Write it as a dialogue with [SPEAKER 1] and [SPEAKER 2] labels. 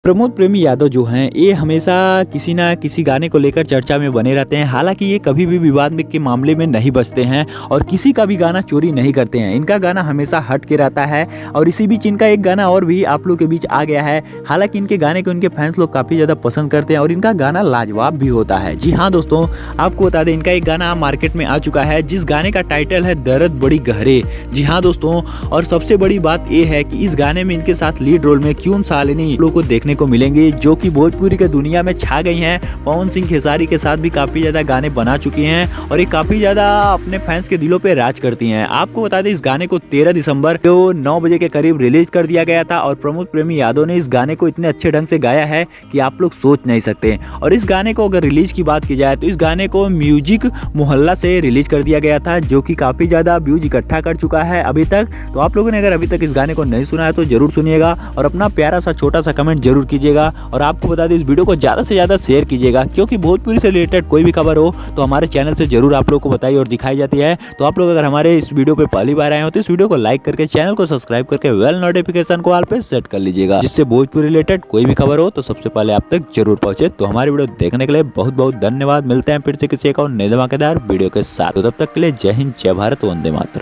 [SPEAKER 1] प्रमोद प्रेमी यादव जो हैं ये हमेशा किसी ना किसी गाने को लेकर चर्चा में बने रहते हैं। हालांकि ये कभी भी विवाद में के मामले में नहीं बचते हैं और किसी का भी गाना चोरी नहीं करते हैं। इनका गाना हमेशा हट के रहता है और इसी बीच इनका एक गाना और भी आप लोग के बीच आ गया है। हालांकि इनके गाने को इनके फैंस लोग काफ़ी ज़्यादा पसंद करते हैं और इनका गाना लाजवाब भी होता है। जी हाँ दोस्तों, आपको बता दें इनका एक गाना मार्केट में आ चुका है जिस गाने का टाइटल है दर्द बड़ी गहरे। जी हाँ दोस्तों, और सबसे बड़ी बात ये है कि इस गाने में इनके साथ लीड रोल में क्यूम सालिनी लोगों को देखने को मिलेंगे जो कि भोजपुरी के दुनिया में छा गई हैं। पवन सिंह खेसारी के साथ भी काफी ज्यादा गाने बना चुकी हैं और ये काफी ज्यादा अपने फैंस के दिलों पे राज करती हैं। आपको बता दें इस गाने को 13 दिसंबर को 9 बजे के करीब रिलीज कर दिया गया था और प्रमोद प्रेमी यादव ने इस गाने को इतने अच्छे ढंग से गाया है कि आप लोग सोच नहीं सकते। और इस गाने को अगर रिलीज की बात की जाए तो इस गाने को म्यूजिक मोहल्ला से रिलीज कर दिया गया था जो कि काफी ज्यादा व्यूज इकट्ठा कर चुका है अभी तक। तो आप लोगों ने अगर अभी तक इस गाने को नहीं सुना है तो जरूर सुनिएगा और अपना प्यारा सा छोटा सा कमेंट जरूर कीजिएगा। और आपको बता दें इस वीडियो को ज़्यादा से ज़्यादा शेयर कीजिएगा क्योंकि भोजपुरी से रिलेटेड कोई भी खबर हो तो हमारे चैनल से जरूर आप लोग को बताई और दिखाई जाती है। तो आप लोग अगर हमारे इस वीडियो पे पहली बार आए हो तो इस वीडियो को लाइक करके चैनल को सब्सक्राइब करके बेल नोटिफिकेशन को ऑल पे सेट कर लीजिएगा, जिससे भोजपुरी रिलेटेड कोई भी खबर हो तो सबसे पहले आप तक जरूर पहुंचे। तो हमारी वीडियो देखने के लिए बहुत बहुत धन्यवाद। मिलते हैं फिर से किसी एक और नए धमाकेदार वीडियो के साथ। तो तब तक के लिए जय हिंद, जय भारत, वंदे मातरम।